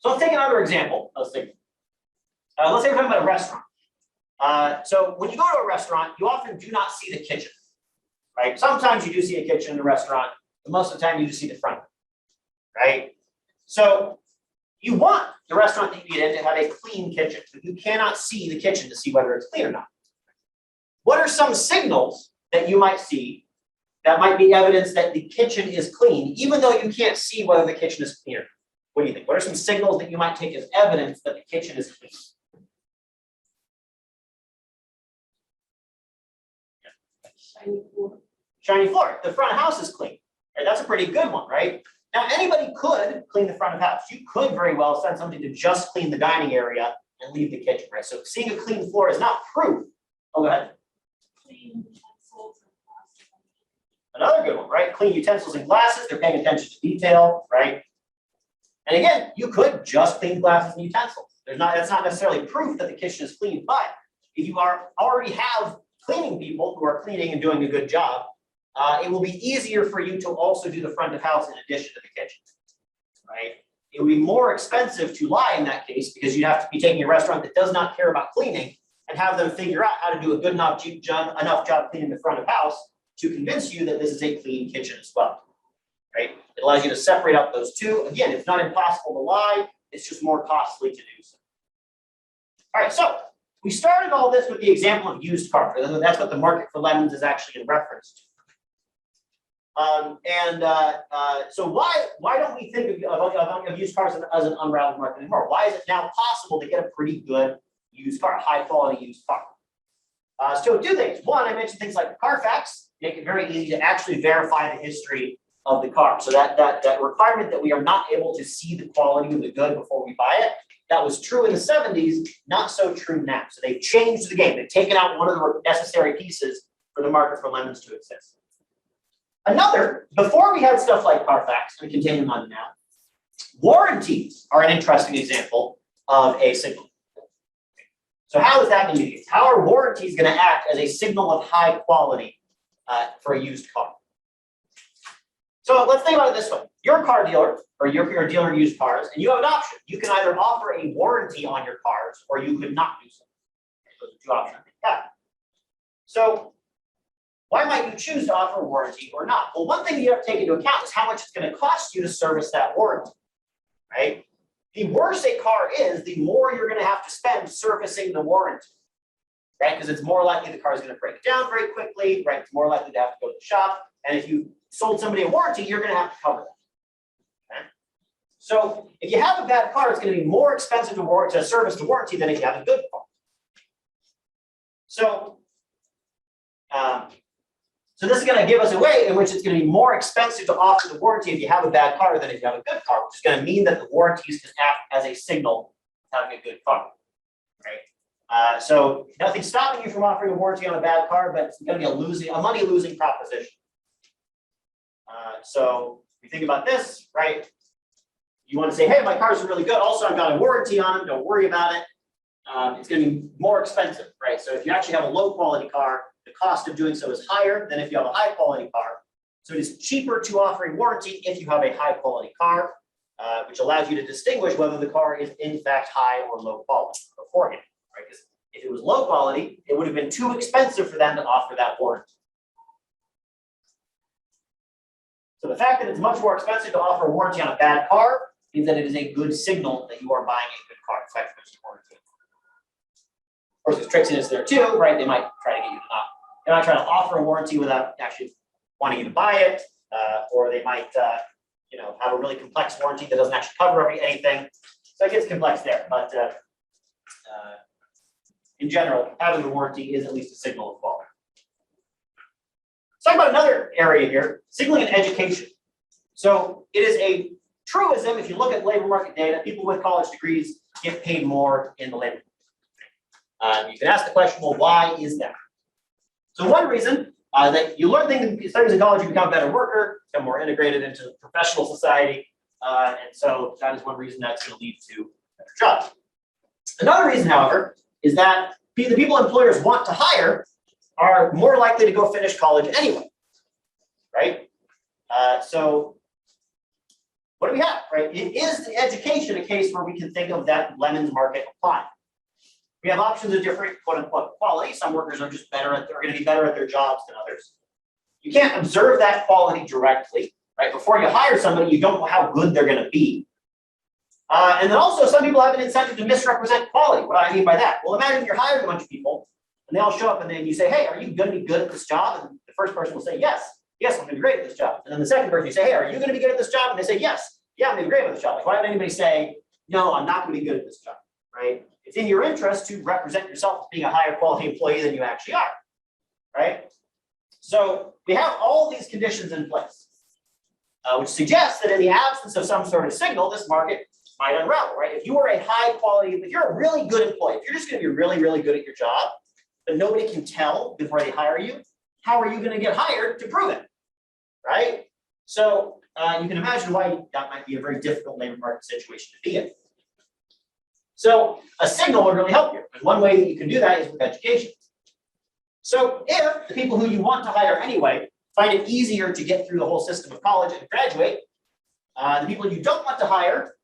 So let's take another example. Let's say we're talking about a restaurant. So when you go to a restaurant, you often do not see the kitchen, right? Sometimes you do see a kitchen in the restaurant, but most of the time you just see the front, right? So you want the restaurant that you eat in to have a clean kitchen, but you cannot see the kitchen to see whether it's clean or not. What are some signals that you might see that might be evidence that the kitchen is clean, even though you can't see whether the kitchen is clean or not? What do you think? What are some signals that you might take as evidence that the kitchen is clean? Shiny floor. Shiny floor. The front of house is clean. Right? That's a pretty good one, right? Now, anybody could clean the front of house. You could very well send somebody to just clean the dining area and leave the kitchen, right? So seeing a clean floor is not proof. Oh, go ahead. Clean utensils and glasses. Another good one, right? Clean utensils and glasses. They're paying attention to detail, right? And again, you could just clean glasses and utensils. That's not necessarily proof that the kitchen is clean, but if you already have cleaning people who are cleaning and doing a good job, it will be easier for you to also do the front of house in addition to the kitchen, right? It would be more expensive to lie in that case because you'd have to be taking a restaurant that does not care about cleaning and have them figure out how to do a good enough job cleaning the front of house to convince you that this is a clean kitchen as well, right? It allows you to separate out those two. Again, it's not impossible to lie. It's just more costly to do so. All right, so we started all this with the example of used cars. That's what the market for lemons is actually in reference to. So why don't we think of used cars as an unraveled market anymore? Why is it now possible to get a pretty good used car, high quality used car? So two things. One, I mentioned things like Carfax make it very easy to actually verify the history of the car. So that requirement that we are not able to see the quality of the good before we buy it, that was true in the 70s, not so true now. So they've changed the game. They've taken out one of the necessary pieces for the market for lemons to exist. Another, before we had stuff like Carfax, and continuing on now, warranties are an interesting example of a signal. So how is that going to be used? How are warranties going to act as a signal of high quality for a used car? So let's think about it this way. You're a car dealer, or you're a dealer of used cars, and you have an option. You can either offer a warranty on your cars, or you could not do so. Those are two options you have. So why might you choose to offer a warranty or not? Well, one thing you have to take into account is how much it's going to cost you to service that warranty, right? The worse a car is, the more you're going to have to spend servicing the warranty, right? Because it's more likely the car is going to break down very quickly, right? It's more likely to have to go to the shop. And if you sold somebody a warranty, you're going to have to cover that. Okay? So if you have a bad car, it's going to be more expensive to service the warranty than if you have a good car. So this is going to give us a way in which it's going to be more expensive to offer the warranty if you have a bad car than if you have a good car, which is going to mean that the warranties can act as a signal of having a good car, right? So nothing's stopping you from offering a warranty on a bad car, but it's going to be a money-losing proposition. So if you think about this, right? You want to say, hey, my cars are really good. Also, I've got a warranty on them. Don't worry about it. It's going to be more expensive, right? So if you actually have a low-quality car, the cost of doing so is higher than if you have a high-quality car. So it is cheaper to offer a warranty if you have a high-quality car, which allows you to distinguish whether the car is in fact high or low quality beforehand, right? Because if it was low quality, it would have been too expensive for them to offer that warranty. So the fact that it's much more expensive to offer a warranty on a bad car means that it is a good signal that you are buying a good car. In fact, there's a warranty. Of course, there's tricksiness there too, right? They might try to get you to not. They might try to offer a warranty without actually wanting you to buy it, or they might, have a really complex warranty that doesn't actually cover anything. So it gets complex there, but in general, having a warranty is at least a signal of quality. Let's talk about another area here: signaling and education. So it is a truism. If you look at labor market data, people with college degrees get paid more in the labor market. You can ask the question, well, why is that? So one reason that you learn things in college, you become a better worker, become more integrated into professional society, and so that is one reason that's going to lead to better jobs. Another reason, however, is that the people employers want to hire are more likely to go finish college anyway, right? So what do we have, right? It is the education a case where we can think of that Lemons market applying. We have options of different quote unquote quality. Some workers are just better are going to be better at their jobs than others. You can't observe that quality directly, right? Before you hire somebody, you don't know how good they're going to be. And then also some people have an incentive to misrepresent quality. What do I mean by that? Well, imagine you're hiring a bunch of people and they all show up and then you say, hey, are you going to be good at this job? And the first person will say, yes, I'm going to be great at this job. And then the second person, you say, hey, are you going to be good at this job? And they say, yes, I'm going to be great at this job. Like, why would anybody say, no, I'm not going to be good at this job, right? It's in your interest to represent yourself as being a higher quality employee than you actually are, right? So we have all these conditions in place, which suggests that in the absence of some sort of signal, this market might unravel, right? If you are a high quality, if you're a really good employee, if you're just going to be really, really good at your job, but nobody can tell before they hire you, how are you going to get hired to prove it, right? So you can imagine why that might be a very difficult labor market situation to be in. So a signal would really help you. And one way that you can do that is with education. So if the people who you want to hire anyway find it easier to get through the whole system of college and graduate, the people you don't want to hire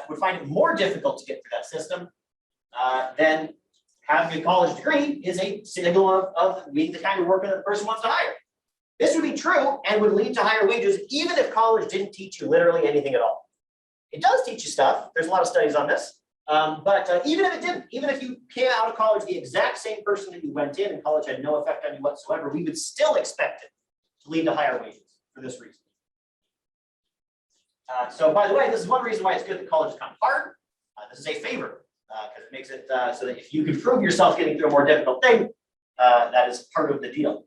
would find it more difficult to get through that system, then having a college degree is a signal of being the kind of worker that the person wants to hire. This would be true and would lead to higher wages even if college didn't teach you literally anything at all. It does teach you stuff. There's a lot of studies on this. But even if it didn't, even if you came out of college the exact same person that you went in and college had no effect on you whatsoever, we would still expect it to lead to higher wages for this reason. So by the way, this is one reason why it's good that college is kind of hard. This is a favor because it makes it so that if you can prove yourself getting through a more difficult thing, that is part of the deal.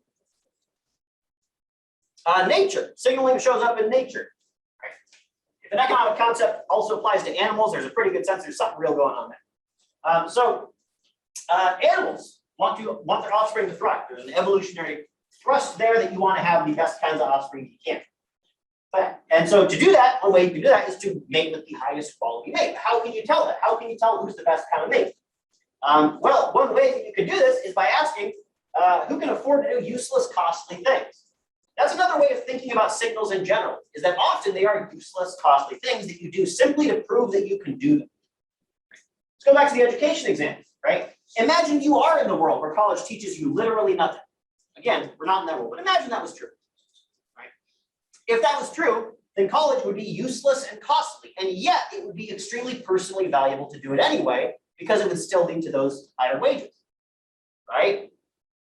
Nature, signaling shows up in nature. Right? If an economic concept also applies to animals, there's a pretty good sense there's something real going on there. Animals want their offspring to thrive. There's an evolutionary thrust there that you want to have the best kinds of offspring you can. And so to do that, one way you can do that is to mate with the highest quality mate. How can you tell that? How can you tell who's the best kind of mate? Well, one way that you can do this is by asking who can afford to do useless, costly things. That's another way of thinking about signals in general, is that often they are useless, costly things that you do simply to prove that you can do them. Let's go back to the education example, right? Imagine you are in the world where college teaches you literally nothing. Again, we're not in that world, but imagine that was true. If that was true, then college would be useless and costly, and yet it would be extremely personally valuable to do it anyway, because it would still lead to those higher wages, right?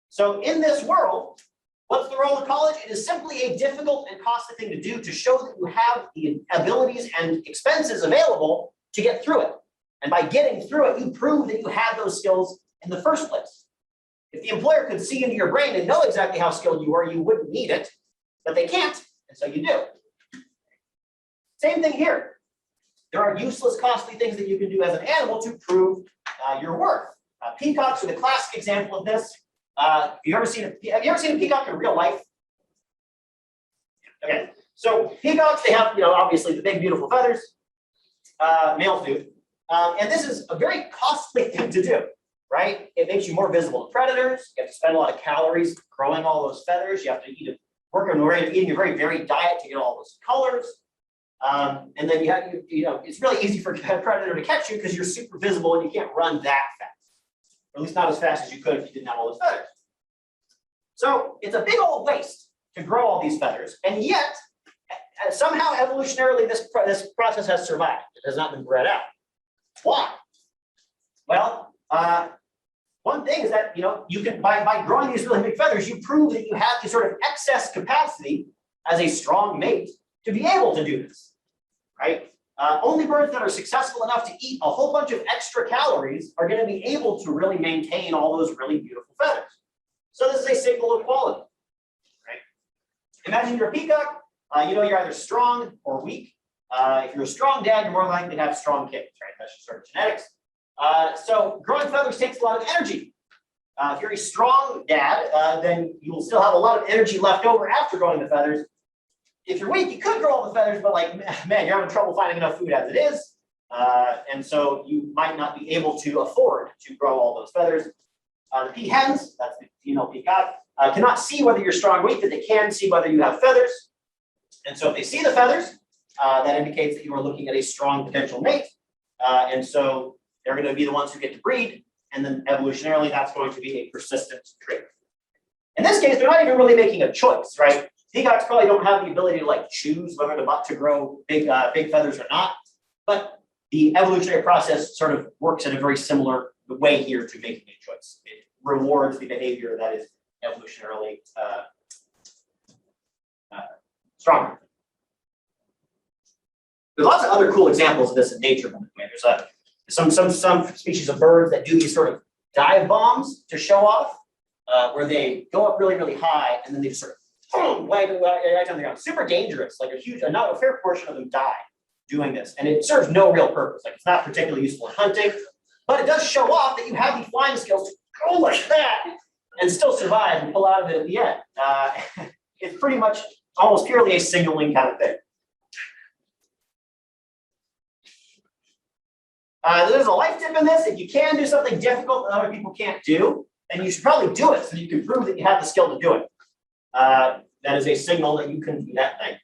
So in this world, what's the role of college? It is simply a difficult and costly thing to do to show that you have the abilities and expenses available to get through it. And by getting through it, you prove that you had those skills in the first place. If the employer could see into your brain and know exactly how skilled you are, you wouldn't need it, but they can't. And so you do. Same thing here. There are useless, costly things that you can do as an animal to prove your worth. Peacocks are the classic example of this. Have you ever seen a peacock in real life? Okay, so peacocks, they have, obviously the big, beautiful feathers. Males do. And this is a very costly thing to do, right? It makes you more visible to predators. You have to spend a lot of calories growing all those feathers. You have to work on eating a very varied diet to get all those colors. And then you have, it's really easy for a predator to catch you because you're super visible and you can't run that fast. Or at least not as fast as you could if you didn't have all those feathers. So it's a big old waste to grow all these feathers. And yet, somehow evolutionarily, this process has survived. It has not been bred out. Why? Well, one thing is that, you can, by growing these really big feathers, you prove that you have this sort of excess capacity as a strong mate to be able to do this, right? Only birds that are successful enough to eat a whole bunch of extra calories are going to be able to really maintain all those really beautiful feathers. So this is a signal of quality, right? Imagine you're a peacock, you're either strong or weak. If you're a strong dad, you're more likely to have strong kids, right? That's just sort of genetics. So growing feathers takes a lot of energy. If you're a strong dad, then you will still have a lot of energy left over after growing the feathers. If you're weak, you could grow all the feathers, but man, you're having trouble finding enough food as it is. And so you might not be able to afford to grow all those feathers. The peahens, that's the female peacock, cannot see whether you're strong or weak, but they can see whether you have feathers. And so if they see the feathers, that indicates that you are looking at a strong potential mate. And so they're going to be the ones who get to breed. And then evolutionarily, that's going to be a persistent trait. In this case, they're not even really making a choice, right? Peacocks probably don't have the ability to like choose whether to grow big feathers or not. But the evolutionary process sort of works in a very similar way here to making a choice. It rewards the behavior that is evolutionarily stronger. There's lots of other cool examples of this in nature, by the way. There's some species of birds that do these sort of dive bombs to show off, where they go up really, really high and then they just sort of wag on the ground. Super dangerous. Like a fair portion of them die doing this, and it serves no real purpose. Like it's not particularly useful in hunting, but it does show off that you have the flying skills to go like that and still survive and pull out of it at the end. It's pretty much almost purely a signaling kind of thing. There's a life tip in this. If you can do something difficult that other people can't do, then you should probably do it so you can prove that you have the skill to do it. That is a signal that you can do that thing.